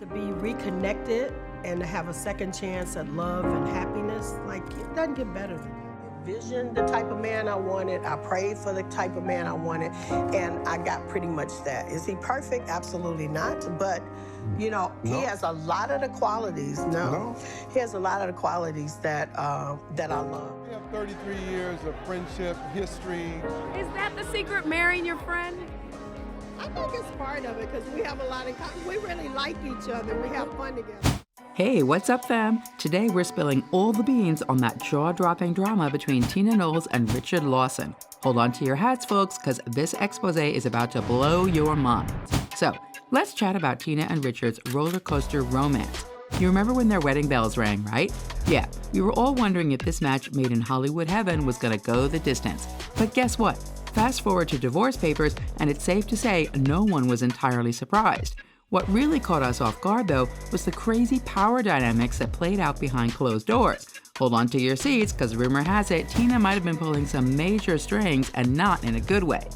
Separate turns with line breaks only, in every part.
To be reconnected and to have a second chance at love and happiness, like, it doesn't get better than that. I envisioned the type of man I wanted. I prayed for the type of man I wanted, and I got pretty much that. Is he perfect? Absolutely not. But, he has a lot of the qualities. He has a lot of the qualities that I love.
We have 33 years of friendship history.
Is that the secret, marrying your friend?
I think it's part of it because we have a lot in common. We really like each other. We have fun together.
Hey, what's up, fam? Today we're spilling all the beans on that jaw-dropping drama between Tina Knowles and Richard Lawson. Hold on to your hats, folks, because this expose is about to blow your minds. So, let's chat about Tina and Richard's roller coaster romance. You remember when their wedding bells rang, right? Yeah, we were all wondering if this match made in Hollywood heaven was gonna go the distance. But guess what? Fast forward to divorce papers, and it's safe to say no one was entirely surprised. What really caught us off guard, though, was the crazy power dynamics that played out behind closed doors. Hold on to your seats, because rumor has it Tina might have been pulling some major strings, and not in a good way.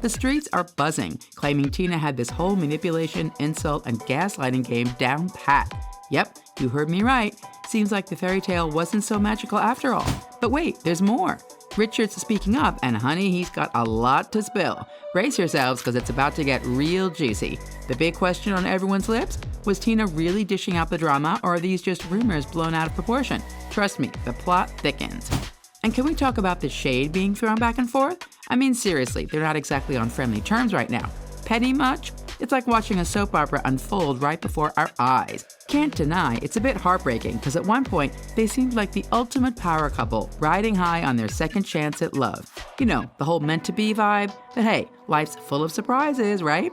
The streets are buzzing, claiming Tina had this whole manipulation, insult, and gaslighting game down pat. Yep, you heard me right. Seems like the fairy tale wasn't so magical after all. But wait, there's more. Richard's speaking up, and honey, he's got a lot to spill. Brace yourselves, because it's about to get real juicy. The big question on everyone's lips? Was Tina really dishing out the drama, or are these just rumors blown out of proportion? Trust me, the plot thickens. And can we talk about the shade being thrown back and forth? I mean, seriously, they're not exactly on friendly terms right now. Petty much? It's like watching a soap opera unfold right before our eyes. Can't deny it's a bit heartbreaking, because at one point, they seemed like the ultimate power couple, riding high on their second chance at love. You know, the whole meant-to-be vibe. But hey, life's full of surprises, right?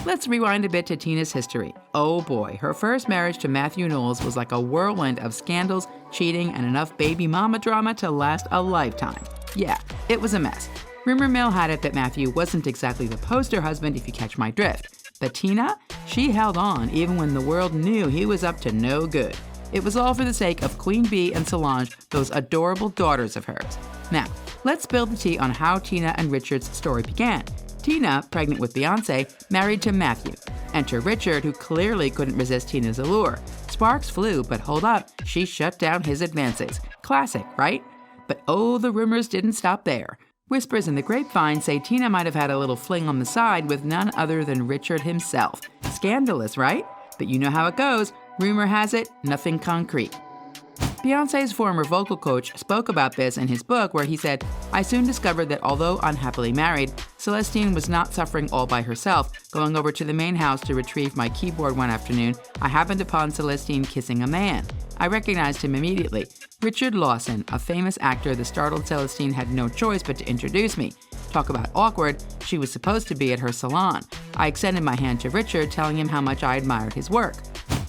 Let's rewind a bit to Tina's history. Oh boy, her first marriage to Matthew Knowles was like a whirlwind of scandals, cheating, and enough baby mama drama to last a lifetime. Yeah, it was a mess. Rumor mill had it that Matthew wasn't exactly the poster husband, if you catch my drift. But Tina, she held on even when the world knew he was up to no good. It was all for the sake of Queen Bee and Solange, those adorable daughters of hers. Now, let's spill the tea on how Tina and Richard's story began. Tina, pregnant with Beyonce, married to Matthew. Enter Richard, who clearly couldn't resist Tina's allure. Sparks flew, but hold up, she shut down his advances. Classic, right? But oh, the rumors didn't stop there. Whispers in the grapevine say Tina might have had a little fling on the side with none other than Richard himself. Scandalous, right? But you know how it goes. Rumor has it, nothing concrete. Beyonce's former vocal coach spoke about this in his book, where he said, "I soon discovered that although unhappily married, Celestine was not suffering all by herself. Going over to the main house to retrieve my keyboard one afternoon, I happened upon Celestine kissing a man. I recognized him immediately. Richard Lawson, a famous actor. The startled Celestine had no choice but to introduce me. Talk about awkward, she was supposed to be at her salon. I extended my hand to Richard, telling him how much I admired his work.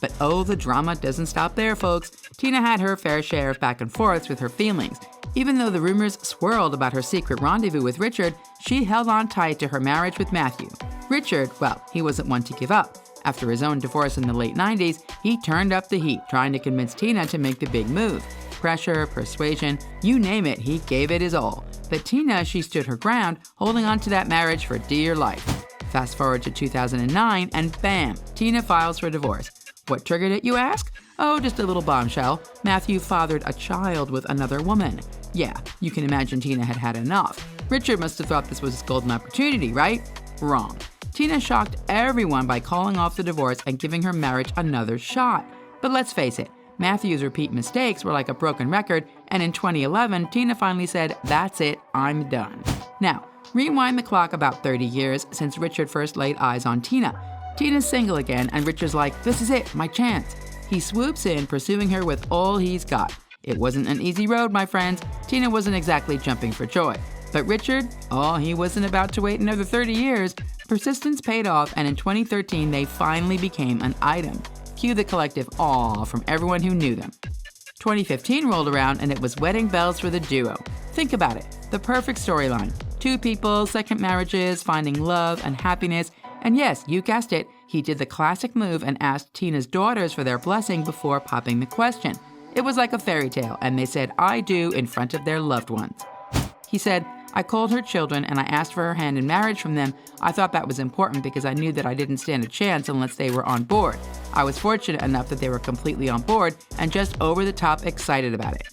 But oh, the drama doesn't stop there, folks. Tina had her fair share of back and forths with her feelings. Even though the rumors swirled about her secret rendezvous with Richard, she held on tight to her marriage with Matthew. Richard, well, he wasn't one to give up. After his own divorce in the late 90s, he turned up the heat, trying to convince Tina to make the big move. Pressure, persuasion, you name it, he gave it his all. But Tina, she stood her ground, holding on to that marriage for dear life. Fast forward to 2009, and bam, Tina files for divorce. What triggered it, you ask? Oh, just a little bombshell. Matthew fathered a child with another woman. Yeah, you can imagine Tina had had enough. Richard must have thought this was his golden opportunity, right? Wrong. Tina shocked everyone by calling off the divorce and giving her marriage another shot. But let's face it, Matthew's repeat mistakes were like a broken record, and in 2011, Tina finally said, "That's it, I'm done." Now, rewind the clock about 30 years since Richard first laid eyes on Tina. Tina's single again, and Richard's like, "This is it, my chance." He swoops in, pursuing her with all he's got. It wasn't an easy road, my friends. Tina wasn't exactly jumping for joy. But Richard, oh, he wasn't about to wait another 30 years. Persistence paid off, and in 2013, they finally became an item. Cue the collective awe from everyone who knew them. 2015 rolled around, and it was wedding bells for the duo. Think about it, the perfect storyline. Two people, second marriages, finding love and happiness. And yes, you guessed it, he did the classic move and asked Tina's daughters for their blessing before popping the question. It was like a fairy tale, and they said, "I do," in front of their loved ones. He said, I called her children and I asked for her hand in marriage from them. I thought that was important because I knew that I didn't stand a chance unless they were on board. I was fortunate enough that they were completely on board and just over the top excited about it.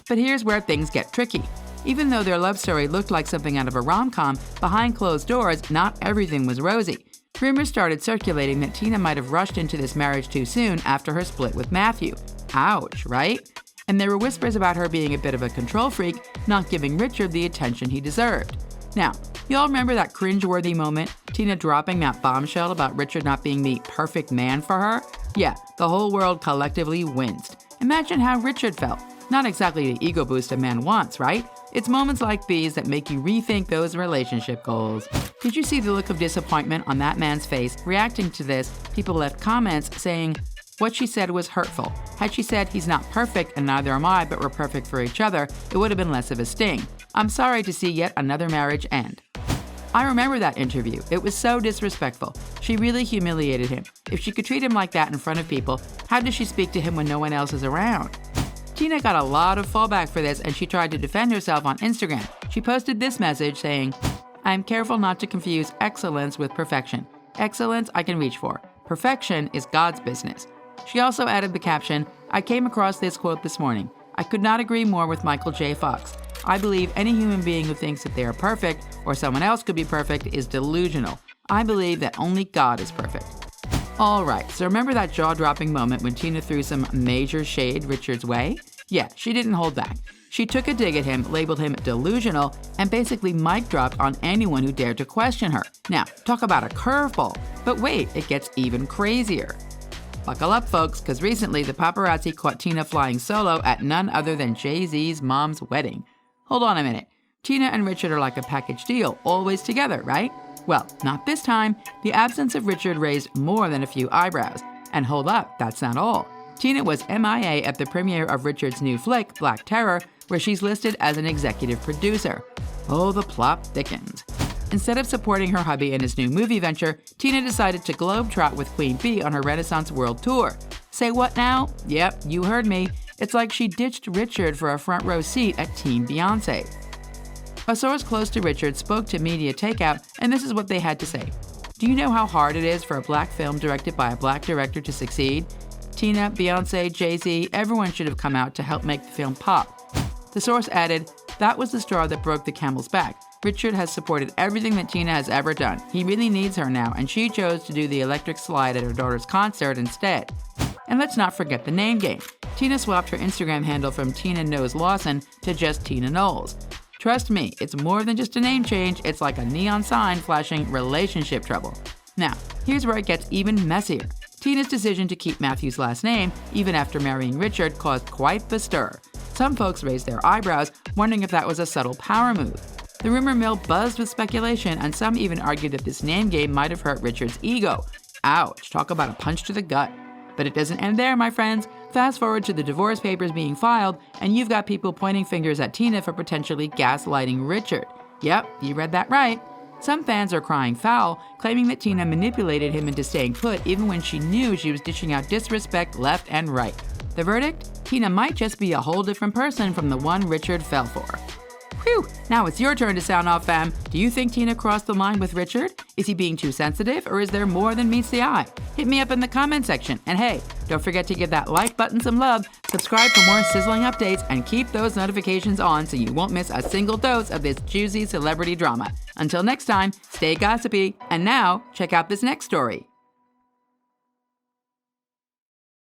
But here's where things get tricky. Even though their love story looked like something out of a rom-com, behind closed doors, not everything was rosy. Rumors started circulating that Tina might have rushed into this marriage too soon after her split with Matthew. Ouch, right? And there were whispers about her being a bit of a control freak, not giving Richard the attention he deserved. Now, y'all remember that cringeworthy moment? Tina dropping that bombshell about Richard not being the perfect man for her? Yeah, the whole world collectively winced. Imagine how Richard felt. Not exactly the ego boost a man wants, right? It's moments like these that make you rethink those relationship goals. Did you see the look of disappointment on that man's face? Reacting to this, people left comments saying, what she said was hurtful. Had she said, he's not perfect and neither am I, but we're perfect for each other, it would have been less of a sting. I'm sorry to see yet another marriage end. I remember that interview. It was so disrespectful. She really humiliated him. If she could treat him like that in front of people, how does she speak to him when no one else is around? Tina got a lot of fallback for this and she tried to defend herself on Instagram. She posted this message saying, I'm careful not to confuse excellence with perfection. Excellence I can reach for. Perfection is God's business. She also added the caption, I came across this quote this morning. I could not agree more with Michael J. Fox. I believe any human being who thinks that they are perfect or someone else could be perfect is delusional. I believe that only God is perfect. All right, so remember that jaw-dropping moment when Tina threw some major shade Richard's way? Yeah, she didn't hold back. She took a dig at him, labeled him delusional, and basically mic dropped on anyone who dared to question her. Now, talk about a curveball. But wait, it gets even crazier. Buckle up, folks, because recently the paparazzi caught Tina flying solo at none other than Jay-Z's mom's wedding. Hold on a minute. Tina and Richard are like a package deal, always together, right? Well, not this time. The absence of Richard raised more than a few eyebrows. And hold up, that's not all. Tina was MIA at the premiere of Richard's new flick, Black Terror, where she's listed as an executive producer. Oh, the plot thickens. Instead of supporting her hubby in his new movie venture, Tina decided to globetrot with Queen Bee on her Renaissance World Tour. Say what now? Yep, you heard me. It's like she ditched Richard for a front row seat at Team Beyonce. A source close to Richard spoke to Media Takeout, and this is what they had to say. Do you know how hard it is for a black film directed by a black director to succeed? Tina, Beyonce, Jay-Z, everyone should have come out to help make the film pop. The source added, that was the straw that broke the camel's back. Richard has supported everything that Tina has ever done. He really needs her now, and she chose to do the electric slide at her daughter's concert instead. And let's not forget the name game. Tina swapped her Instagram handle from Tina Knows Lawson to just Tina Knowles. Trust me, it's more than just a name change, it's like a neon sign flashing relationship trouble. Now, here's where it gets even messier. Tina's decision to keep Matthew's last name, even after marrying Richard, caused quite the stir. Some folks raised their eyebrows, wondering if that was a subtle power move. The rumor mill buzzed with speculation, and some even argued that this name game might have hurt Richard's ego. Ouch, talk about a punch to the gut. But it doesn't end there, my friends. Fast forward to the divorce papers being filed, and you've got people pointing fingers at Tina for potentially gaslighting Richard. Yep, you read that right. Some fans are crying foul, claiming that Tina manipulated him into staying put even when she knew she was dishing out disrespect left and right. The verdict? Tina might just be a whole different person from the one Richard fell for. Whew! Now it's your turn to sound off, fam. Do you think Tina crossed the line with Richard? Is he being too sensitive, or is there more than meets the eye? Hit me up in the comment section. And hey, don't forget to give that like button some love, subscribe for more sizzling updates, and keep those notifications on so you won't miss a single dose of this juicy celebrity drama. Until next time, stay gossipy. And now, check out this next story.